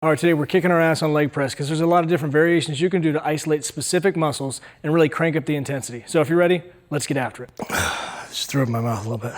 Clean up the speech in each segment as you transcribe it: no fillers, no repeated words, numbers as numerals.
All right, today we're kicking our ass on leg press because there's a lot of different variations you can do to isolate specific muscles and really crank up the intensity. So if you're ready, let's get after it. Just threw up in my mouth a little bit.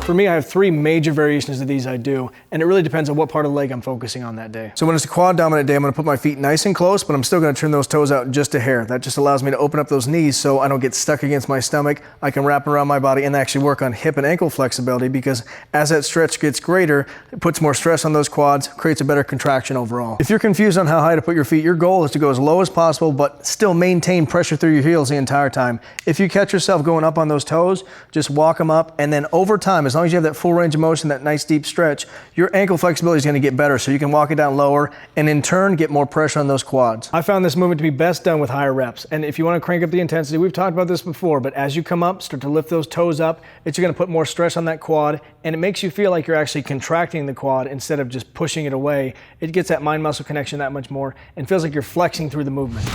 For me, I have three major variations of these I do, and it really depends on what part of the leg I'm focusing on that day. So when it's a quad dominant day, I'm gonna put my feet nice and close, but I'm still gonna turn those toes out just a hair. That just allows me to open up those knees so I don't get stuck against my stomach. I can wrap around my body and actually work on hip and ankle flexibility, because as that stretch gets greater, it puts more stress on those quads, creates a better contraction overall. If you're confused on how high to put your feet, your goal is to go as low as possible, but still maintain pressure through your heels the entire time. If you catch yourself going up on those toes, just walk them up, and then over time, as long as you have that full range of motion, that nice deep stretch, your ankle flexibility is going to get better, so you can walk it down lower and in turn get more pressure on those quads. I found this movement to be best done with higher reps, and if you want to crank up the intensity, we've talked about this before, but as you come up, start to lift those toes up, it's going to put more stress on that quad, and it makes you feel like you're actually contracting the quad instead of just pushing it away. It gets that mind-muscle connection that much more and feels like you're flexing through the movement.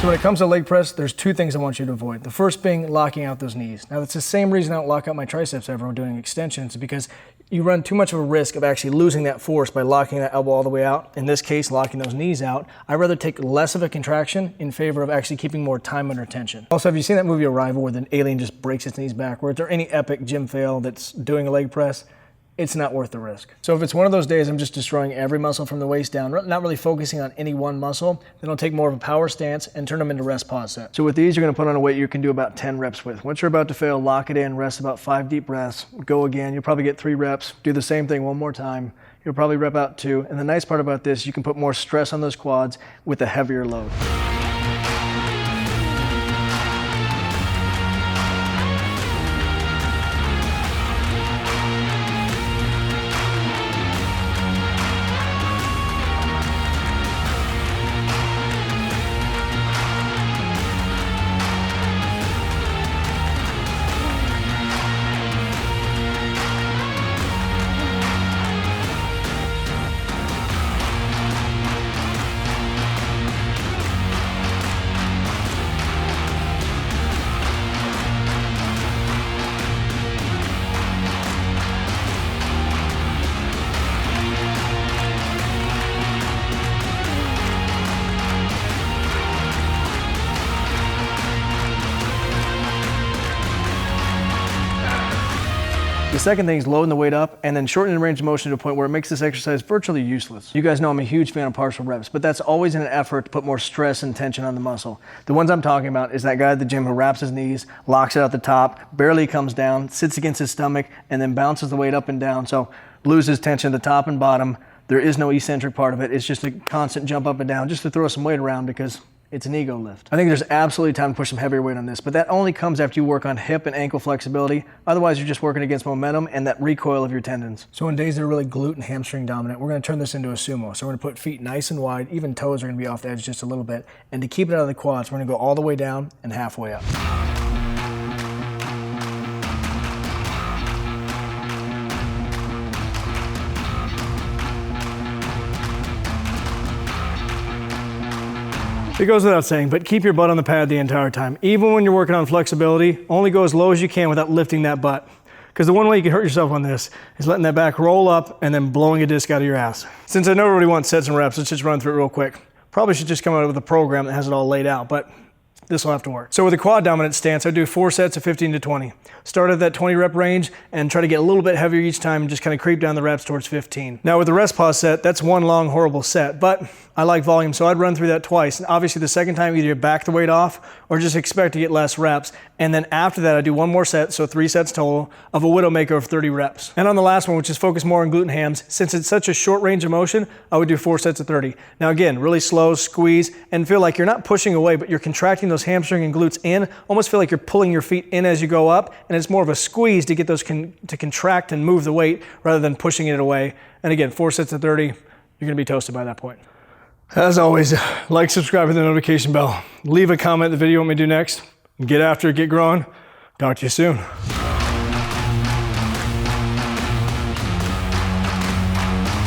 So when it comes to leg press, there's two things I want you to avoid. The first being locking out those knees. Now that's the same reason I don't lock out my triceps ever when doing extensions, because you run too much of a risk of actually losing that force by locking that elbow all the way out. In this case, locking those knees out. I'd rather take less of a contraction in favor of actually keeping more time under tension. Also, have you seen that movie Arrival where the alien just breaks its knees backwards, or any epic gym fail that's doing a leg press? It's not worth the risk. So if it's one of those days I'm just destroying every muscle from the waist down, not really focusing on any one muscle, then I'll take more of a power stance and turn them into rest pause sets. So with these, you're gonna put on a weight you can do about 10 reps with. Once you're about to fail, lock it in, rest about 5 deep breaths, go again. You'll probably get 3 reps, do the same thing one more time. You'll probably rep out 2. And the nice part about this, you can put more stress on those quads with a heavier load. The second thing is loading the weight up and then shortening the range of motion to a point where it makes this exercise virtually useless. You guys know I'm a huge fan of partial reps, but that's always in an effort to put more stress and tension on the muscle. The ones I'm talking about is that guy at the gym who wraps his knees, locks it at the top, barely comes down, sits against his stomach, and then bounces the weight up and down. So loses tension at the top and bottom. There is no eccentric part of it. It's just a constant jump up and down just to throw some weight around, because it's an ego lift. I think there's absolutely time to push some heavier weight on this, but that only comes after you work on hip and ankle flexibility. Otherwise, you're just working against momentum and that recoil of your tendons. So on days that are really glute and hamstring dominant, we're gonna turn this into a sumo. So we're gonna put feet nice and wide, even toes are gonna be off the edge just a little bit. And to keep it out of the quads, we're gonna go all the way down and halfway up. It goes without saying, but keep your butt on the pad the entire time. Even when you're working on flexibility, only go as low as you can without lifting that butt. Because the one way you can hurt yourself on this is letting that back roll up and then blowing a disc out of your ass. Since I know everybody wants sets and reps, let's just run through it real quick. Probably should just come out with a program that has it all laid out, but this will have to work. So with a quad dominant stance, I do 4 sets of 15 to 20. Start at that 20 rep range and try to get a little bit heavier each time and just kind of creep down the reps towards 15. Now with the rest pause set, that's one long horrible set, but I like volume, so I'd run through that twice. And obviously the second time, either you back the weight off or just expect to get less reps. And then after that, I do one more set, so 3 sets total, of a Widowmaker of 30 reps. And on the last one, which is focused more on glute and hams, since it's such a short range of motion, I would do 4 sets of 30. Now again, really slow, squeeze, and feel like you're not pushing away, but you're contracting those hamstring and glutes in. Almost feel like you're pulling your feet in as you go up, and it's more of a squeeze to get those to contract and move the weight rather than pushing it away. And again, 4 sets of 30, you're gonna be toasted by that point. As always, like, subscribe, hit the notification bell. Leave a comment the video you want me to do next. Get after it, get growing. Talk to you soon.